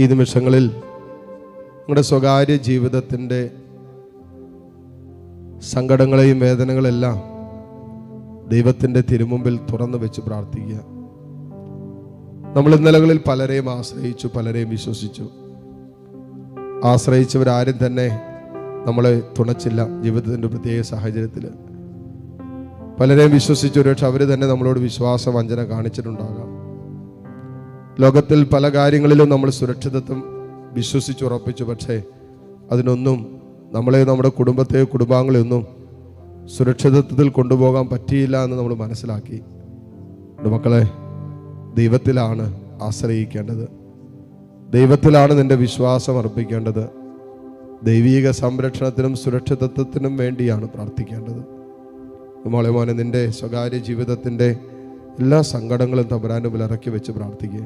ഈ നിമിഷങ്ങളിൽ നിങ്ങളുടെ സ്വകാര്യ ജീവിതത്തിൻ്റെ സങ്കടങ്ങളെയും വേദനകളെല്ലാം ദൈവത്തിൻ്റെ തിരുമുമ്പിൽ തുറന്നു വെച്ച് പ്രാർത്ഥിക്കുക. നമ്മൾ ഇന്നലകളിൽ പലരെയും ആശ്രയിച്ചു, പലരെയും വിശ്വസിച്ചു. ആശ്രയിച്ചവരാരും തന്നെ നമ്മളെ തുണച്ചില്ല. ജീവിതത്തിൻ്റെ പ്രത്യേക സാഹചര്യത്തിൽ പലരെയും വിശ്വസിച്ചു, പക്ഷെ അവർ തന്നെ നമ്മളോട് വിശ്വാസവഞ്ചന കാണിച്ചിട്ടുണ്ടാകാം. ലോകത്തിൽ പല കാര്യങ്ങളിലും നമ്മൾ സുരക്ഷിതത്വം വിശ്വസിച്ചുറപ്പിച്ചു, പക്ഷേ അതിനൊന്നും നമ്മളെ, നമ്മുടെ കുടുംബത്തെ, കുടുംബാംഗങ്ങളെയൊന്നും സുരക്ഷിതത്വത്തിൽ കൊണ്ടുപോകാൻ പറ്റിയില്ല എന്ന് നമ്മൾ മനസ്സിലാക്കി. മക്കളെ, ദൈവത്തിലാണ് ആശ്രയിക്കേണ്ടത്. ദൈവത്തിലാണ് നിന്റെ വിശ്വാസം അർപ്പിക്കേണ്ടത്. ദൈവീക സംരക്ഷണത്തിനും സുരക്ഷിതത്വത്തിനും വേണ്ടിയാണ് പ്രാർത്ഥിക്കേണ്ടത്. മോളെ, മോനെ, നിന്റെ സ്വകാര്യ ജീവിതത്തിൻ്റെ എല്ലാ സങ്കടങ്ങളും തമ്പുരാന്റെ മുമ്പിൽ ഇറക്കി വെച്ച് പ്രാർത്ഥിക്കുക.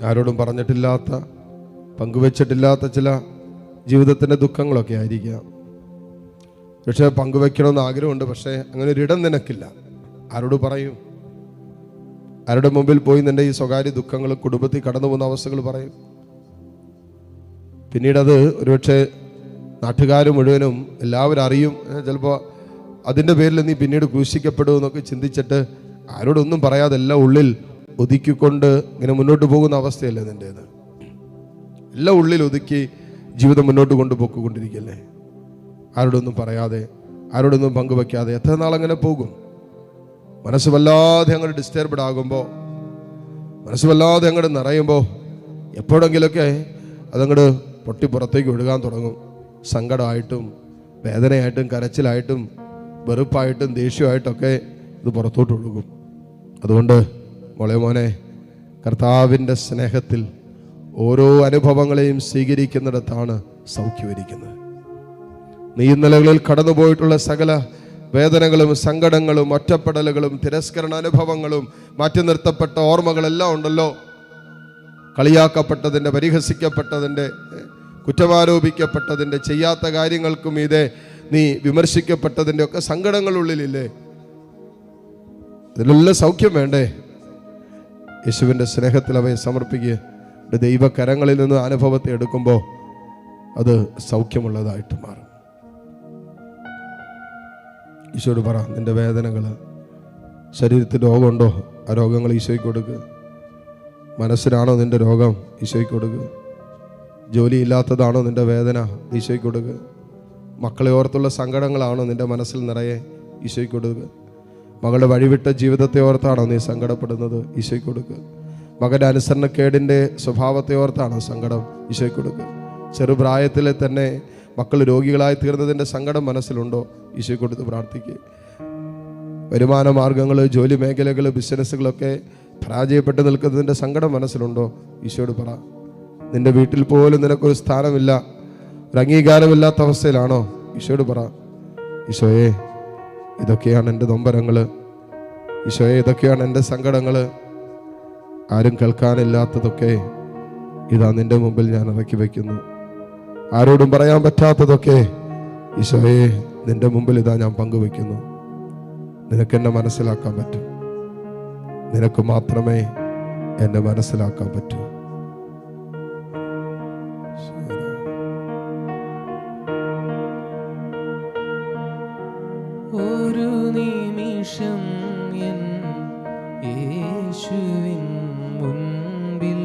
ആരോടും പറഞ്ഞിട്ടില്ലാത്ത, പങ്കുവെച്ചിട്ടില്ലാത്ത ചില ജീവിതത്തിൻ്റെ ദുഃഖങ്ങളൊക്കെ ആയിരിക്കാം. പക്ഷേ പങ്കുവെക്കണമെന്ന് ആഗ്രഹമുണ്ട്, പക്ഷേ അങ്ങനെ ഒരിടം നിനക്കില്ല. ആരോട് പറയും? ആരുടെ മുമ്പിൽ പോയി നിന്റെ ഈ സ്വകാര്യ ദുഃഖങ്ങൾ, കുടുംബത്തിൽ കടന്നു പോകുന്ന അവസ്ഥകൾ പറയും? പിന്നീടത് ഒരുപക്ഷെ നാട്ടുകാർ മുഴുവനും എല്ലാവരും അറിയും. ചിലപ്പോൾ അതിൻ്റെ പേരിൽ നീ പിന്നീട് ക്രൂശിക്കപ്പെടുമെന്നൊക്കെ ചിന്തിച്ചിട്ട് ആരോടൊന്നും പറയാതെ എല്ലാം ഉള്ളിൽ ഒതുക്കിക്കൊണ്ട് ഇങ്ങനെ മുന്നോട്ട് പോകുന്ന അവസ്ഥയല്ലേ നിൻ്റേത്? എല്ലാം ഉള്ളിൽ ഒതുക്കി ജീവിതം മുന്നോട്ട് കൊണ്ടുപോയിക്കൊണ്ടിരിക്കല്ലേ? ആരോടൊന്നും പറയാതെ, ആരോടൊന്നും പങ്കുവയ്ക്കാതെ എത്ര നാളങ്ങനെ പോകും? മനസ്സ് വല്ലാതെ അങ്ങോട്ട് ഡിസ്റ്റർബ്ഡ് ആകുമ്പോൾ, മനസ്സ് വല്ലാതെ അങ്ങോട്ട് നിറയുമ്പോൾ എപ്പോഴെങ്കിലൊക്കെ അതങ്ങോട്ട് പൊട്ടി പുറത്തേക്ക് ഒഴുകാൻ തുടങ്ങും. സങ്കടമായിട്ടും വേദനയായിട്ടും കരച്ചിലായിട്ടും വെറുപ്പായിട്ടും ദേഷ്യമായിട്ടൊക്കെ ഇത് പുറത്തോട്ട് ഒഴുകും. അതുകൊണ്ട് മോളെ, മോനെ, കർത്താവിൻ്റെ സ്നേഹത്തിൽ ഓരോ അനുഭവങ്ങളെയും സ്വീകരിക്കുന്നിടത്താണ് സൗഖ്യമിരിക്കുന്നത്. നീ ഇന്നലകളിൽ കടന്നുപോയിട്ടുള്ള സകല വേദനകളും സങ്കടങ്ങളും ഒറ്റപ്പെടലുകളും തിരസ്കരണ അനുഭവങ്ങളും മാറ്റി നിർത്തപ്പെട്ട ഓർമ്മകളെല്ലാം ഉണ്ടല്ലോ. കളിയാക്കപ്പെട്ടതിൻ്റെ, പരിഹസിക്കപ്പെട്ടതിൻ്റെ, കുറ്റമാരോപിക്കപ്പെട്ടതിൻ്റെ, ചെയ്യാത്ത കാര്യങ്ങൾക്കും ഇതേ നീ വിമർശിക്കപ്പെട്ടതിൻ്റെ ഒക്കെ സങ്കടങ്ങളുള്ളിലില്ലേ? ഇതിലെല്ലാം സൗഖ്യം വേണ്ടേ? യേശുവിൻ്റെ സ്നേഹത്തിൽ അവയെ സമർപ്പിക്കുക. ദൈവകരങ്ങളിൽ നിന്ന് അനുഭവത്തെ എടുക്കുമ്പോൾ അത് സൗഖ്യമുള്ളതായിട്ട് മാറും. ഈശോയോട് പറ, നിന്റെ വേദനകൾ, ശരീരത്തിൽ രോഗമുണ്ടോ? ആ രോഗങ്ങൾ ഈശോയ്ക്ക് കൊടുക്കുക. മനസ്സിനാണോ നിന്റെ രോഗം? ഈശോയ്ക്ക് കൊടുക്കുക. ജോലിയില്ലാത്തതാണോ നിന്റെ വേദന? ഈശോയ്ക്ക് കൊടുക്കുക. മക്കളെ ഓർത്തുള്ള സങ്കടങ്ങളാണോ നിന്റെ മനസ്സിൽ നിറയെ? ഈശോയ്ക്ക് കൊടുക്കുക. മകളുടെ വഴിവിട്ട ജീവിതത്തെ ഓർത്താണോ നീ സങ്കടപ്പെടുന്നത്? ഈശോയ്ക്ക് കൊടുക്കുക. മകൻ്റെ അനുസരണക്കേടിൻ്റെ സ്വഭാവത്തെ ഓർത്താണോ സങ്കടം? ഈശോയ്ക്ക് കൊടുക്കുക. ചെറുപ്രായത്തിലെ തന്നെ മക്കൾ രോഗികളായി തീർന്നതിൻ്റെ സങ്കടം മനസ്സിലുണ്ടോ? ഈശോയ്ക്ക് കൊടുത്ത് പ്രാർത്ഥിക്കുക. വരുമാന മാർഗങ്ങൾ, ജോലി മേഖലകൾ, ബിസിനസ്സുകളൊക്കെ പരാജയപ്പെട്ട് നിൽക്കുന്നതിൻ്റെ സങ്കടം മനസ്സിലുണ്ടോ? ഈശോയോട് പറ. നിന്റെ വീട്ടിൽ പോലും നിനക്കൊരു സ്ഥാനമില്ല, ഒരു അംഗീകാരമില്ലാത്ത അവസ്ഥയിലാണോ? ഈശോയോട് പറ, ഈശോയെ, ഇതൊക്കെയാണ് എൻ്റെ നൊമ്പരങ്ങൾ. ഈശോയെ, ഇതൊക്കെയാണ് എൻ്റെ സങ്കടങ്ങൾ. ആരും കേൾക്കാനില്ലാത്തതൊക്കെ ഇതാ നിന്റെ മുമ്പിൽ ഞാൻ ഇറക്കി വയ്ക്കുന്നു. ആരോടും പറയാൻ പറ്റാത്തതൊക്കെ ഈശോയെ നിന്റെ മുമ്പിൽ ഇതാ ഞാൻ പങ്കുവയ്ക്കുന്നു. നിനക്കെന്നെ മനസ്സിലാക്കാൻ പറ്റും. നിനക്ക് മാത്രമേ എന്നെ മനസ്സിലാക്കാൻ പറ്റൂ. ഒരു നിമിഷം എൻ യേശുവിൻ മുൻപിൽ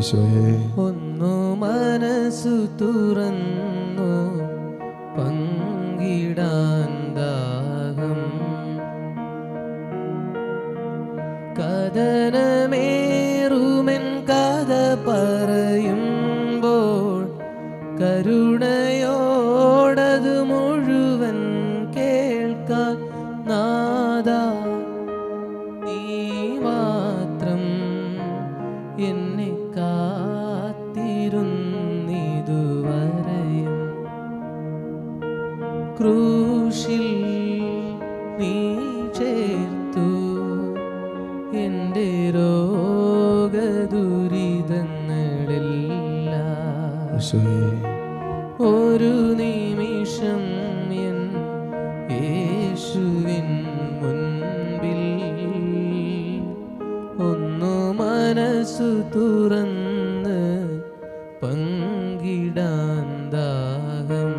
ഈശോയെ ഒന്നു മനസ്സു തുറന്നു പങ്കിടാൻ ദാഹം. കഥനമേറുമെൻ കഥ പറയുമ്പോൾ കരുണയോടത് മുഴുവൻ കേൾക്കാൻ നാദാ നീ മാത്രം എന്നെ കാത്തിരുന്നിതുവരെയും. ക്രൂശിൽ നീ ചേർത്തു എൻ്റെ രോഗദുരിതങ്ങളെല്ലാം. ഒരു നിമിഷം എൻ യേശുവിൻ മുൻപിൽ ഒന്നു മനസ്സു തുറന്ന് പങ്കിടാൻ ദാഹം.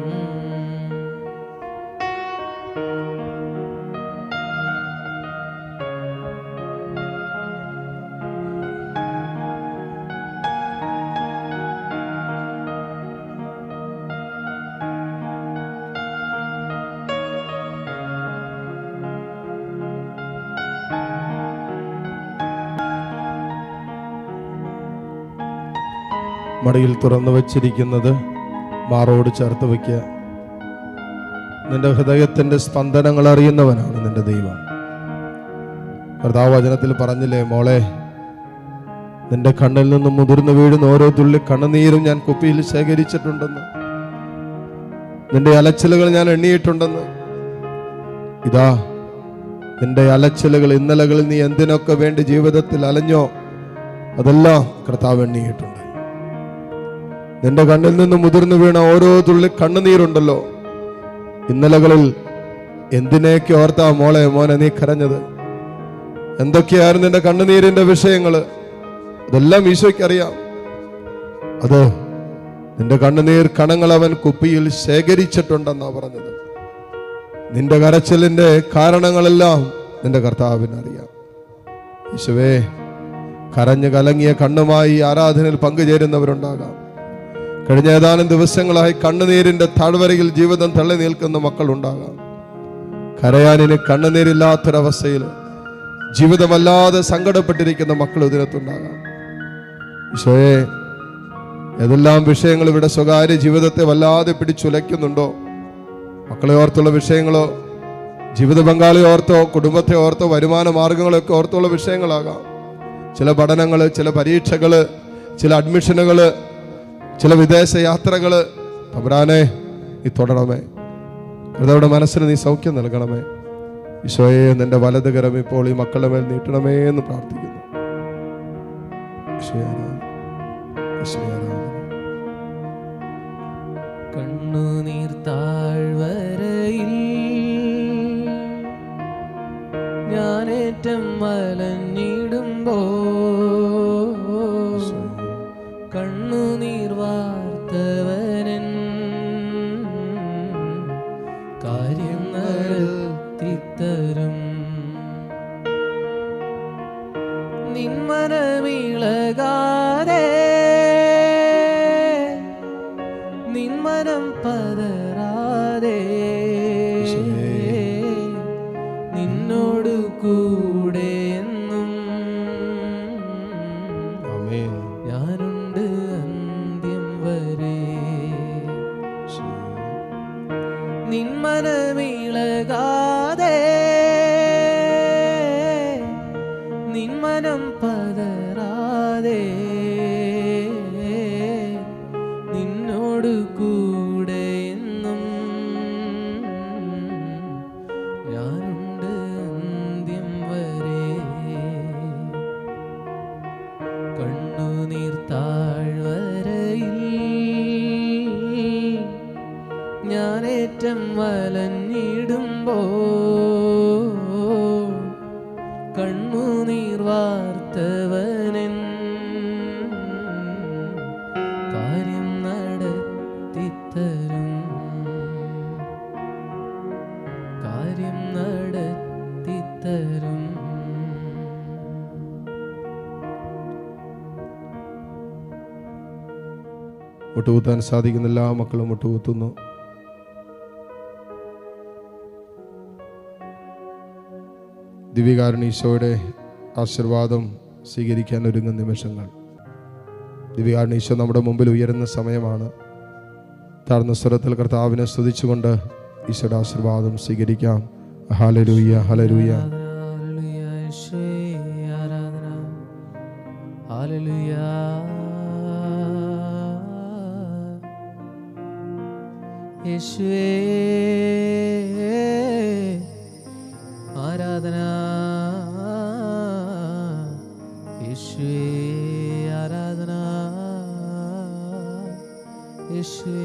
മടിയിൽ തുറന്നു വച്ചിരിക്കുന്നത് മാറോട് ചേർത്ത് വയ്ക്കുക. നിന്റെ ഹൃദയത്തിന്റെ സ്പന്ദനങ്ങൾ അറിയുന്നവനാണ് നിന്റെ ദൈവം. കർത്താവ് വചനത്തിൽ പറഞ്ഞില്ലേ, മോളെ, നിന്റെ കണ്ണിൽ നിന്നും മുതിർന്നു വീഴുന്ന ഓരോ തുള്ളി കണ്ണുനീരും ഞാൻ കുപ്പിയിൽ ശേഖരിച്ചിട്ടുണ്ടെന്ന്, നിന്റെ അലച്ചിലുകൾ ഞാൻ എണ്ണിയിട്ടുണ്ടെന്ന്. ഇതാ നിന്റെ അലച്ചിലുകൾ, ഇന്നലകളിൽ നീ എന്തിനൊക്കെ വേണ്ടി ജീവിതത്തിൽ അലഞ്ഞോ അതെല്ലാം കർത്താവ് എണ്ണിയിട്ടുണ്ട്. നിന്റെ കണ്ണിൽ നിന്ന് മുതിർന്നു വീണ ഓരോ തുള്ളി കണ്ണുനീരുണ്ടല്ലോ, ഇന്നലകളിൽ എന്തിനേക്ക് ഓർത്താ മോളെ മോനെ നീ കരഞ്ഞത്? എന്തൊക്കെയായിരുന്നു നിന്റെ കണ്ണുനീരിന്റെ വിഷയങ്ങള്? അതെല്ലാം ഈശോയ്ക്ക് അറിയാം. അത് നിന്റെ കണ്ണുനീർ കണങ്ങൾ അവൻ കുപ്പിയിൽ ശേഖരിച്ചിട്ടുണ്ടെന്നാ പറഞ്ഞത്. നിന്റെ കരച്ചിലിന്റെ കാരണങ്ങളെല്ലാം നിന്റെ കർത്താവിന് അറിയാം. ഈശോവേ, കരഞ്ഞു കലങ്ങിയ കണ്ണുമായി ആരാധനയിൽ പങ്കുചേരുന്നവരുണ്ടാകാം. കഴിഞ്ഞ ഏതാനും ദിവസങ്ങളായി കണ്ണുനീരിന്റെ താഴ്വരയിൽ ജീവിതം തള്ളി നിൽക്കുന്ന മക്കളുണ്ടാകാം. കരയാനിന് കണ്ണുനീരില്ലാത്തൊരവസ്ഥയിൽ ജീവിതമല്ലാതെ സങ്കടപ്പെട്ടിരിക്കുന്ന മക്കൾ ഇതിനകത്തുണ്ടാകാം. ഈശോയെ, ഏതെല്ലാം വിഷയങ്ങൾ ഇവിടെ സ്വകാര്യ ജീവിതത്തെ വല്ലാതെ പിടിച്ചുലയ്ക്കുന്നുണ്ടോ? മക്കളെ ഓർത്തുള്ള വിഷയങ്ങളോ, ജീവിത പങ്കാളിയെ ഓർത്തോ, കുടുംബത്തെ ഓർത്തോ, വരുമാന മാർഗങ്ങളൊക്കെ ഓർത്തുള്ള വിഷയങ്ങളാകാം. ചില പഠനങ്ങൾ, ചില പരീക്ഷകൾ, ചില അഡ്മിഷനുകൾ, ചില വിദേശ യാത്രകള്. തമ്പുരാനെ, നീ തൊടണമേ. കർത്താവിടെ മനസ്സിന് നീ സൗഖ്യം നൽകണമേ. ഈശോയെ, നിന്റെ വലത് കരം ഇപ്പോൾ ഈ മക്കളുടെ മേൽ നീട്ടണമേ എന്ന് പ്രാർത്ഥിക്കുന്നു. കണ്ണുനീർ താഴ്വരയിൽ ഞാനേറ്റം വലഞ്ഞിടുമ്പോ കണ്ണുനീർ വാർത്തവനൻ കാര്യം നടത്തിത്തരും. നിന്മനമിളകാതെ, നിന്മനം പതറാതെ, നിന്നോട് കൂടെ എന്നും ഞാനുണ്ട് അന്ത്യം വരെ. നിന്മനമിളകാതെ, നിന്മനം പതറാതെ, നിന്നോട് കൂടെ എന്നും ഞാനുണ്ട് അന്ത്യം വരെ. കണ്ണുനീർ താഴ്വരയിൽ ഞാനേറ്റം വലഞ്ഞിടുമ്പോ കണ്ണുനീർ വാർത്തവനൻ കാര്യം നടത്തിത്തരും. കാര്യം നടത്തിത്തരും. മുട്ടുകുത്താൻ സാധിക്കുന്ന എല്ലാ മക്കളും മുട്ടുകുത്തുന്നു. ദിവ്യകാരുണ്യ ഈശോയുടെ ആശീർവാദം സ്വീകരിക്കാൻ ഒരുങ്ങുന്ന നിമിഷങ്ങൾ. ദിവ്യകാരുണ്യ ഈശോ നമ്മുടെ മുമ്പിൽ ഉയരുന്ന സമയമാണ്. താഴ്ന്ന സ്വരത്തിൽ കർത്താവിനെ സ്തുതിച്ചുകൊണ്ട് ഈശോയുടെ ആശീർവാദം സ്വീകരിക്കാം. Hallelujah, hallelujah. യേശുവേ ആരാധന, യേശുവേ ആരാധന, യേശുവേ